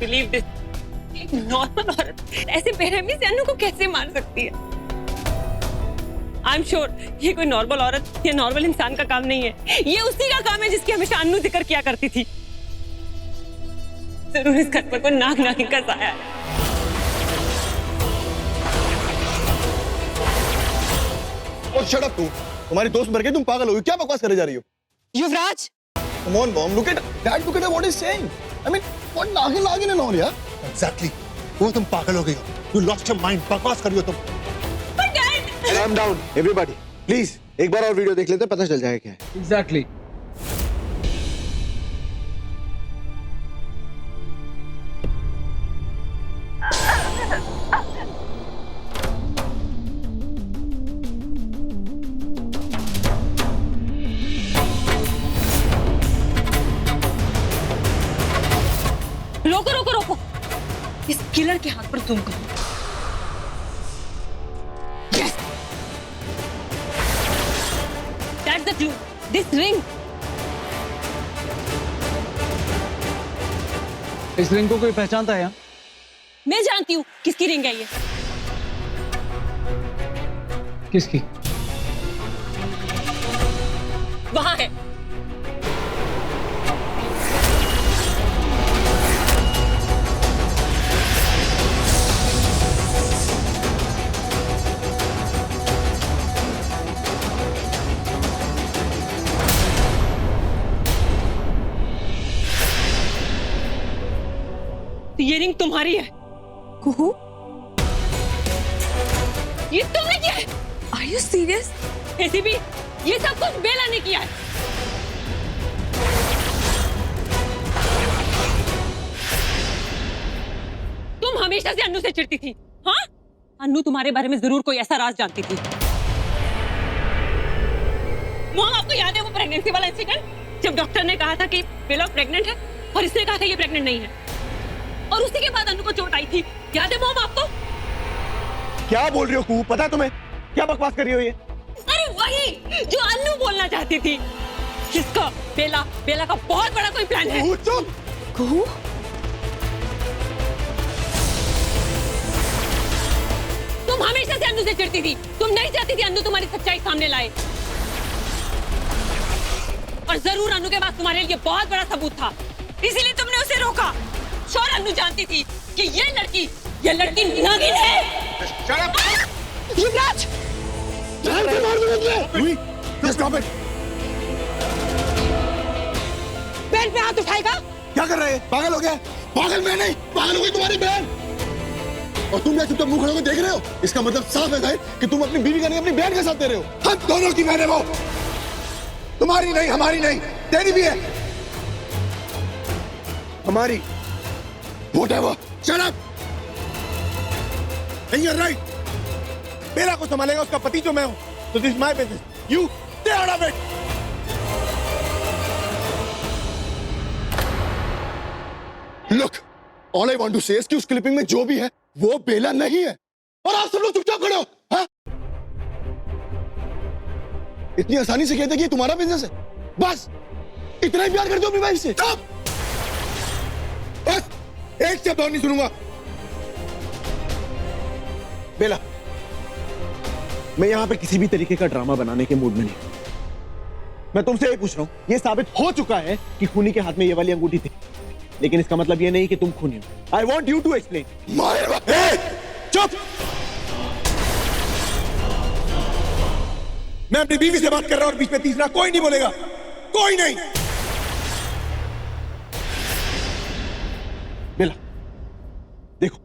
Believe this. एक normal औरत ऐसे बेरहमी से अन्नू को कैसे मार सकती है? आई एम श्योर ये कोई नॉर्मल औरत या नॉर्मल इंसान का काम नहीं है। ये उसी का काम है जिसकी हमेशा अन्नू जिक्र किया करती थी। जरूर इस घर पर कोई नाग नागिन का साया है। और शट अप तू। तुम्हारी दोस्त मर गई, तुम पागल हो गई, क्या बकवास करे जा रही हो? युवराज, Come on, mom, look at dad, look at what he's saying. I mean, what नागिन and all, yeah? Exactly. वो तुम पागल हो गई हो। You lost your mind. बकवास कर रही हो तुम। But Dad! Calm down, everybody. Please, एक बार और वीडियो देख लेते हैं, पता चल जाएगा क्या है। Exactly. रोको रोको रोको, इस किलर के हाथ पर जूम करो। Yes! That's the clue. This ring. इस रिंग को कोई पहचानता है? मैं जानती हूँ किसकी रिंग है ये। किसकी? वहां है। ये रिंग तुम्हारी है। कुहू, ये तुमने किया है। Are you serious? ऐसे भी ये सब कुछ बेला ने किया है। तुम हमेशा से अन्नू से चिढ़ती थी, हाँ? अन्नू तुम्हारे बारे में जरूर कोई ऐसा राज जानती थी। मॉम, आपको याद है वो प्रेगनेंसी वाला इंसिडेंट जब डॉक्टर ने कहा था कि बेला प्रेग्नेंट है और इसने कहा था ये प्रेग्नेंट नहीं है, और उसी के बाद अन्नू को चोट आई थी। याद है मॉम आपको? क्या बोल रही हो कू? पता है तुम्हें? क्या बकवास कर रही हो ये? अरे वही जो अन्नू बोलना चाहती थी। किसका? बेला का बहुत बड़ा कोई प्लान है। चुप! कुहू, तुम हमेशा से अन्नू से चिढ़ती थी। तुम नहीं चाहती थी अन्नू तुम्हारी सच्चाई सामने लाए, और जरूर अन्नू के पास तुम्हारे लिए बहुत बड़ा सबूत था, इसीलिए तुमने उसे रोका। श्योर अन्नू जानती थी कि ये लड़की नागिन है। युवराज, बहन पे हाथ उठाएगा? क्या कर रहे हैं? पागल हो गया? पागल मैं नहीं, पागल हो गई तुम्हारी बहन। और तुम यहाँ चुपचाप मुंह खड़े होकर देख रहे हो? इसका मतलब साफ है कि तुम अपनी बीवी का नहीं अपनी बहन के साथ दे रहे हो। हम दोनों की बहन है वो, तुम्हारी नहीं, हमारी नहीं, तेरी भी है। हमारी वोट है वो। Shut up. You are right. Bela को संभालेगा उसका पति जो मैं हूं, तो this my business. You stay out of it. Look, all I want to say is कि उस क्लिपिंग में जो भी है वो बेला नहीं है, और आप सब लोग चुपचाप खड़े हो। हाँ? इतनी आसानी से कहते कि ये तुम्हारा बिजनेस है? बस इतना ही प्यार करते हो अपनी वाइफ से? चुप! बस एक शब्द और नहीं सुनूंगा। बेला, मैं यहाँ पे किसी भी तरीके का ड्रामा बनाने के मूड में नहीं। मैं तुमसे ये पूछ रहा हूँ, ये साबित हो चुका है कि खूनी के हाथ में ये वाली अंगूठी थी, लेकिन इसका मतलब ये नहीं कि तुम खूनी हो। I want you to explain. चुप! मैं अपनी बीवी से बात कर रहा हूं और बीच में तीसरा कोई नहीं बोलेगा, कोई नहीं। बेला, देखो,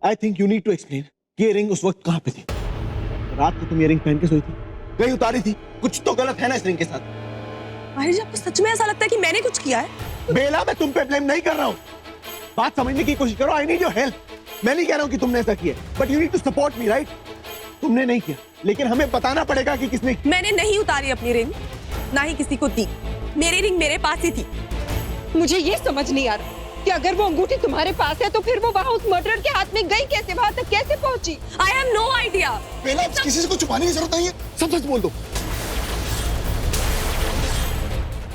I think you need to explain कि ये रिंग उस वक्त कहां पे थी। रात को तुम ये रिंग पहन के सोई थी, कहीं उतारी थी? कुछ तो गलत है ना इस रिंग के साथ। माहिर जी, आपको सच में ऐसा लगता है कि मैंने कुछ किया है? बेला, मैं तुम पे ब्लेम नहीं कर रहा हूं, बात समझने की कोशिश करो। I need your help. मैं नहीं कह रहा हूं कि तुमने ऐसा किया, but you need to support me, right? तुमने नहीं किया, लेकिन हमें बताना पड़ेगा कि किसने। मैंने नहीं उतारी अपनी रिंग, ना ही किसी को दी। मेरी रिंग मेरे पास ही थी। मुझे ये समझ नहीं आ रहा कि अगर वो अंगूठी तुम्हारे पास है तो फिर वो वहां उस मर्डरर के हाथ में गई कैसे, वहां तक कैसे पहुंची? I have no idea. Bela, किसी से कुछ छुपाने की जरूरत नहीं है, सब सच बोल दो।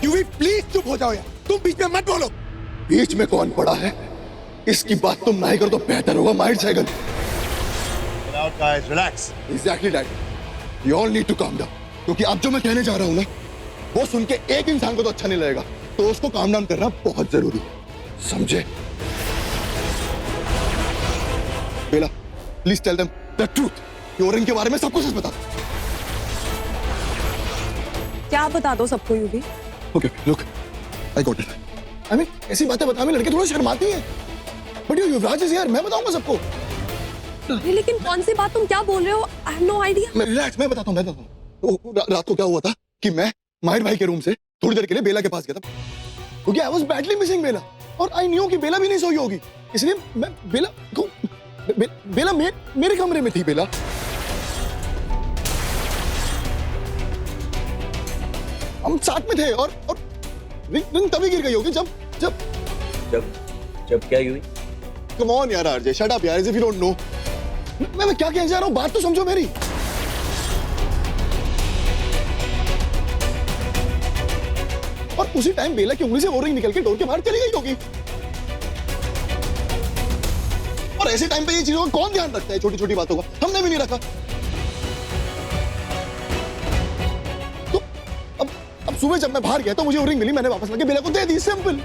यू भी प्लीज चुप हो जाओ यार, तुम बीच में मत बोलो। बीच में कौन पड़ा है इसकी बात तुम नहीं करो तो बेहतर होगा माइंड Sehgal. Out, guys, relax. Exactly dad, you all need to calm down, क्योंकि अब जो मैं कहने जा रहा हूं ना वो सुन के एक इंसान को तो अच्छा नहीं लगेगा, तो उसको काम डाउन करना बहुत जरूरी है, समझे? Bela please tell them the truth, योरिंग के बारे में सबको सच बता। क्या बता दो सबको UV? Okay look, I got it. I mean ऐसी बातें बताने में लड़के थोड़ा शर्माती हैं, बट युवराज इज हियर, मैं बताऊंगा सबको। अरे लेकिन कौन सी बात, तुम क्या बोल रहे हो? I have no idea. मैं रिलैक्स, मैं बताता हूँ। रात को क्या हुआ था कि मैं माहिर भाई के रूम से थोड़ी देर के लिए बेला के पास गया था, क्योंकि आई वाज बैडली मिसिंग बेला, और आई न्यू कि बेला भी नहीं सोई होगी, इसलिए मैं बेला को बेला मेरे कमरे में थी। बेला हम साथ में थे और रिंग तभी गिर गई होगी जब जब जब जब क्या हुई? कम ऑन यार आरजे, शट अप यार, इफ यू डोंट नो। मैं क्या कहना चाह रहा हूँ, बात तो समझो मेरी। और उसी टाइम बेला की उंगली से वो रिंग निकल के डोर के बाहर चली गई होगी, और ऐसे टाइम पे ये चीजों का कौन ध्यान रखता है, छोटी छोटी बातों का हमने भी नहीं रखा। तो अब सुबह जब मैं बाहर गया तो मुझे वो रिंग मिली, मैंने वापस लाके बेला को दे दी, सिंपल।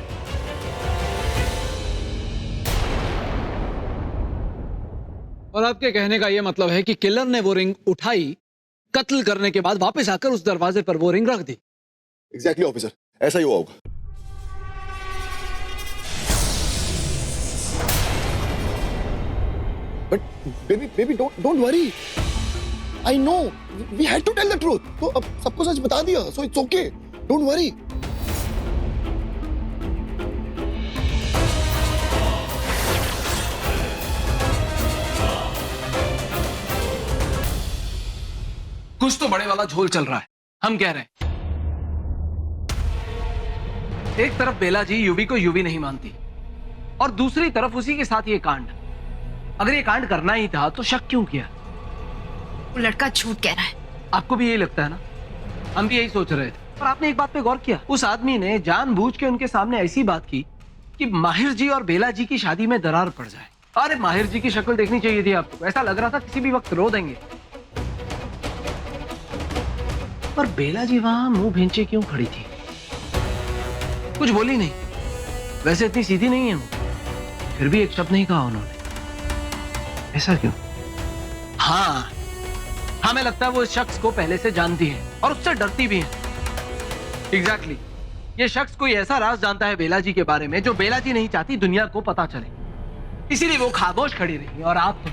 और आपके कहने का यह मतलब है कि किलर ने वो रिंग उठाई, कत्ल करने के बाद वापस आकर उस दरवाजे पर वो रिंग रख दी। एग्जैक्टली ऑफिसर, ऐसा ही हुआ होगा। But baby don't worry, I know we had to tell the truth, तो अब सबको सच बता दिया, so it's okay, don't worry. कुछ तो बड़े वाला झोल चल रहा है, हम कह रहे हैं। एक तरफ बेला जी यूवी को यूवी नहीं मानती, और दूसरी तरफ उसी के साथ ये कांड। अगर ये कांड करना ही था तो शक क्यों किया? वो लड़का झूठ कह रहा है। आपको भी यही लगता है ना? हम भी यही सोच रहे थे। और आपने एक बात पे गौर किया, उस आदमी ने जानबूझ के उनके सामने ऐसी बात की कि माहिर जी और बेला जी की शादी में दरार पड़ जाए। अरे माहिर जी की शक्ल देखनी चाहिए थी आपको, ऐसा लग रहा था किसी भी वक्त रो देंगे। पर बेला जी वहां मुंह भेंचे क्यों खड़ी थी? कुछ बोली नहीं, वैसे इतनी सीधी नहीं है वो, फिर भी एक शब्द नहीं कहा उन्होंने। ऐसा क्यों? हाँ, हमें लगता है वो इस शख्स को पहले से जानती है और उससे डरती भी है। एग्जैक्टली, ये शख्स कोई ऐसा राज जानता है बेला जी के बारे में जो बेला जी नहीं चाहती दुनिया को पता चले, इसीलिए वो खामोश खड़ी रही। और आप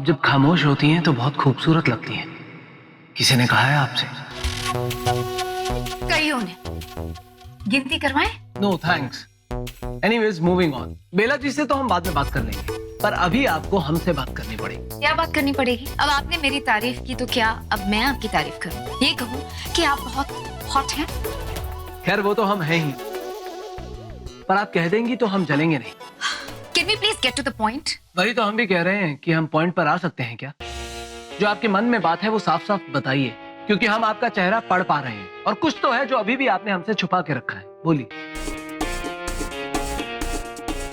जब खामोश होती हैं तो बहुत खूबसूरत लगती हैं। किसी ने कहा है आपसे? कईयों ने। गिनती करवाएं? No thanks. Anyways moving on. Bela ji से तो हम बाद में बात कर लेंगे, पर अभी आपको हमसे बात करनी पड़ेगी। क्या बात करनी पड़ेगी? अब आपने मेरी तारीफ की तो क्या अब मैं आपकी तारीफ करूं? ये कहूं कि आप बहुत हॉट हैं? खैर वो तो हम हैं ही, पर आप कह देंगी तो हम जलेंगे नहीं। Can we please get to the point? वही तो हम भी कह रहे हैं कि हम पॉइंट पर आ सकते हैं क्या? जो आपके मन में बात है वो साफ साफ बताइए, क्योंकि हम आपका चेहरा पढ़ पा रहे हैं, और कुछ तो है जो अभी भी आपने हमसे छुपा के रखा है। बोलिए।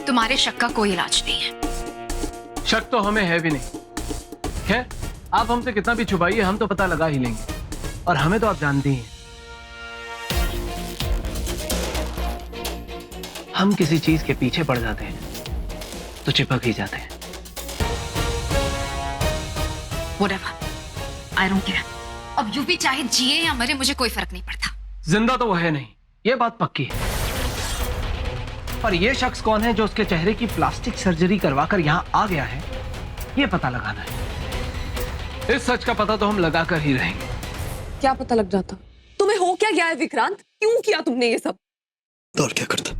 तुम्हारे शक का कोई इलाज नहीं है। शक तो हमें है भी नहीं। खैर, आप हमसे कितना भी छुपाइए हम तो पता लगा ही लेंगे, और हमें तो आप जानती ही हैं। हम किसी चीज के पीछे पड़ जाते हैं तो चिपक ही जाते हैं। Whatever. I don't care. अब यूं भी चाहे जिए या मरे मुझे कोई फर्क नहीं पड़ता। जिंदा तो वो है नहीं, ये बात पक्की है। पर ये शख्स कौन है जो उसके चेहरे की प्लास्टिक सर्जरी करवाकर यहाँ आ गया है, ये पता लगाना है। इस सच का पता तो हम लगा कर ही रहेंगे। क्या पता लग जाता? तुम्हें हो क्या गया है विक्रांत? क्यों किया तुमने ये सब? तो और क्या करता?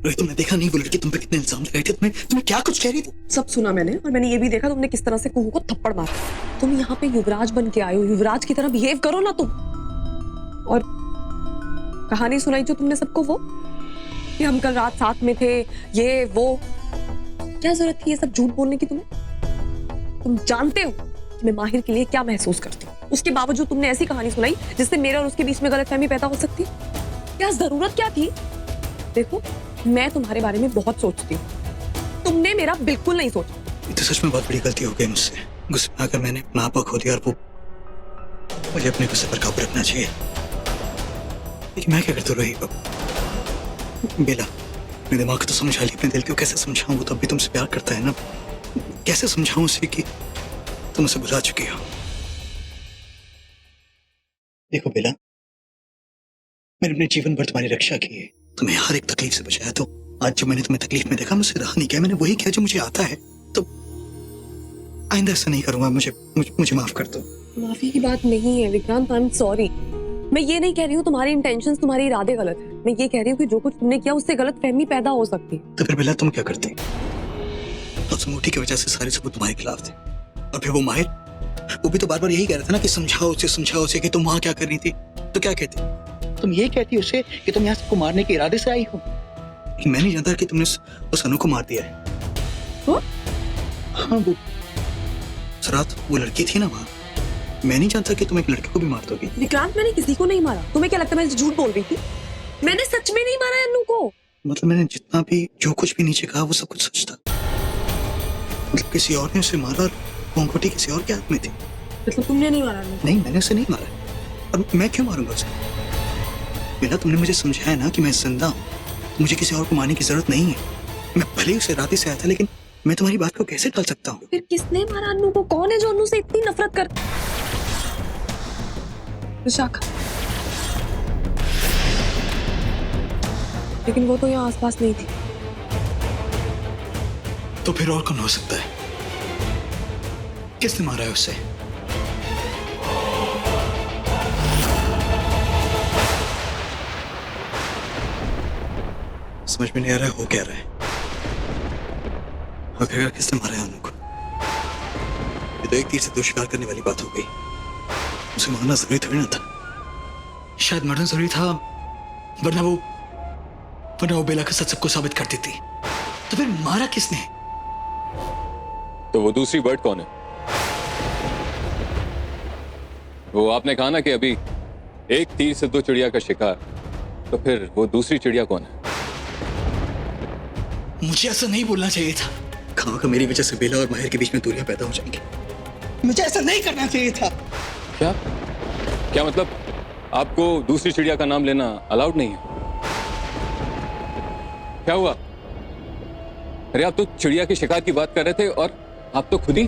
रोहित, तुमने देखा नहीं वो लड़की तुम पे कितने इल्जाम लगाए थे? तुम्हें क्या कुछ कह रही थी? सब सुना मैंने, और मैंने ये भी देखा तुमने किस तरह से कुहू को थप्पड़ मारा। तुम यहाँ पे युवराज बन के आए हो, युवराज की तरह बिहेव करो ना तुम। और कहानी सुनाई जो तुमने सबको, वो कि हम कल रात साथ में थे, ये वो। क्या जरूरत थी ये सब झूठ बोलने की तुम्हें? तुम जानते हो कि मैं माहिर के लिए क्या महसूस करती हूँ, उसके बावजूद तुमने ऐसी कहानी सुनाई जिससे मेरे और उसके बीच में गलतफहमी पैदा हो सकती है। क्या जरूरत क्या थी? देखो, मैं तुम्हारे बारे में बहुत सोचती हूँ, तुमने मेरा बिल्कुल नहीं सोचा। ये तो सच में बहुत बड़ी गलती हो गई मुझसे। गुस्से में आकर मैंने अपना आपा खो दिया और वो मुझे अपने गुस्से पर काबू रखना चाहिए। लेकिन मैं क्या करता रही बेला, मेरे दिमाग को तो समझा लिया, अपने दिल को कैसे समझाऊं? वो तो अभी तुमसे प्यार करता है ना, कैसे समझाऊं उसे कि तुम उसे बुला चुकी हो? देखो बेला, मैंने अपने जीवन भर तुम्हारी रक्षा की है, तुम्हें हर एक तकलीफ से बचाया, तो आज जो मैंने तुम्हें तकलीफ में देखा, मुझसे रहा नहीं किया, मैंने वही किया जो मुझे आता है। तो आइंदा ऐसा नहीं करूंगा, मुझे माफ कर दो। माफी की बात नहीं है विक्रांत, आई एम सॉरी। मैं ये नहीं कह रही हूँ तुम्हारे इंटेंशंस, तुम्हारे इरादे गलत है। मैं ये कह रही हूँ कि जो कुछ तुमने किया उससे गलत फहमी पैदा हो सकती है। तो फिर बेला तुम क्या करते? तो उस अंगूठी की वजह से सारे सबूत तुम्हारे खिलाफ थे। और फिर वो माहिर, वो भी तो बार बार यही कह रहा था ना कि समझाओ उसे कि तुम वहां क्या कर रही थी। तो क्या कहती? तुम ये कहती उसे कि तुम यहाँ सबको मारने के इरादे से आई हो? मैं नहीं जानता कि तुमने उस अनु को मार दिया है। हाँ, वो रात वो लड़की थी ना वहां, मैं नहीं जानता कि तुम एक लड़के को भी मार दोगी। विक्रांत, मैंने किसी को नहीं मारा। तुम्हें क्या लगता है मैं झूठ बोल रही थी? मैंने सच में नहीं मारा अनु को। मतलब मैंने जितना भी जो कुछ भी नीचे कहा वो सब कुछ सच था। मतलब किसी और ने उसे मारा और वो अंगूठी किसी और के हाथ में थी। मतलब तुमने नहीं मारा अनु? नहीं, मैंने उसे नहीं मारा। और मैं क्यों मारूंगा उसे? बेटा, तुमने मुझे समझाया ना कि मैं जिंदा हूँ, मुझे किसी और को मारने की जरूरत नहीं है। मैं भले ही उसे रात से आया था, लेकिन मैं तुम्हारी बात को कैसे टाल सकता हूँ? फिर किसने मारा अनु को? कौन है जो अनु से इतनी नफरत कर? विशाखा। लेकिन वो तो यहाँ आसपास नहीं थी। तो फिर और कौन हो सकता है? किसने मारा है उसे? समझ में नहीं आ रहा है हो क्या रहा है। आखिरकार किसने मारा है अनु को? ये तो एक तीर से दो शिकार करने वाली बात हो गई। उसे मारना जरूरी थोड़ी ना था। शायद मरना जरूरी था, वरना वो बेला के सच सबको साबित कर देती। तो फिर मारा किसने? तो वो दूसरी बर्ड कौन है? वो आपने कहा ना कि अभी एक तीर से दो चिड़िया का शिकार, तो फिर वो दूसरी चिड़िया कौन है? मुझे ऐसा नहीं बोलना चाहिए था। खाओ का मेरी वजह से बेला और माहिर के बीच में दूरियां पैदा हो जाएंगी। मुझे ऐसा नहीं करना चाहिए था। क्या मतलब आपको दूसरी चिड़िया का नाम लेना अलाउड नहीं है? क्या हुआ? अरे आप तो चिड़िया की शिकार की बात कर रहे थे और आप तो खुद ही।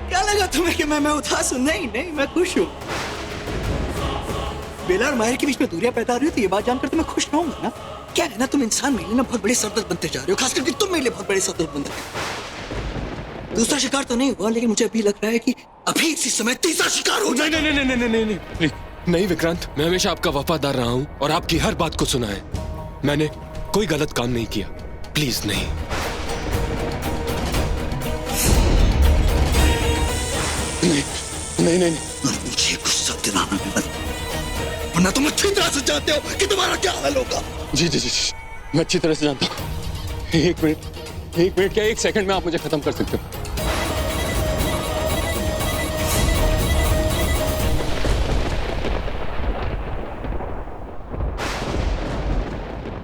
क्या लगा तुम्हें कि मैं उदास हूं? नहीं, मैं खुश हूं। बेला और माहिर के बीच में दूरियां पैदा हो रही है, तो ये बात जानकर तो मैं खुश रहूंगा ना। क्या है ना, तुम इंसान मेरे लिए ना बहुत बड़े सरदर्द बनते जा रहे हो, खास करके तुम मेरे लिए बहुत बड़े सरदर्द बन रहे हो। दूसरा शिकार तो नहीं हुआ, लेकिन मुझे अभी लग रहा है कि अभी इसी समय तीसरा शिकार हो जाएगा। नहीं, नहीं विक्रांत, मैं हमेशा आपका वफादार रहा हूं और आपकी हर बात को सुना है। मैंने कोई गलत काम नहीं किया, प्लीज नहीं। नहीं। और मुझे गुस्सा दिलाना भी मत, वरना तुम अच्छी तरह से जानते हो कि तुम्हारा क्या हाल होगा। जी, मैं अच्छी तरह से जानता हूँ। एक मिनट क्या, एक सेकंड में आप मुझे खत्म कर सकते हो।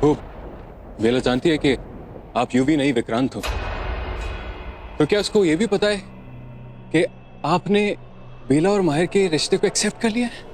वो बेला जानती है कि आप यूं भी नहीं विक्रांत हो, तो क्या उसको ये भी पता है कि आपने बेला और माहिर के रिश्ते को एक्सेप्ट कर लिया है?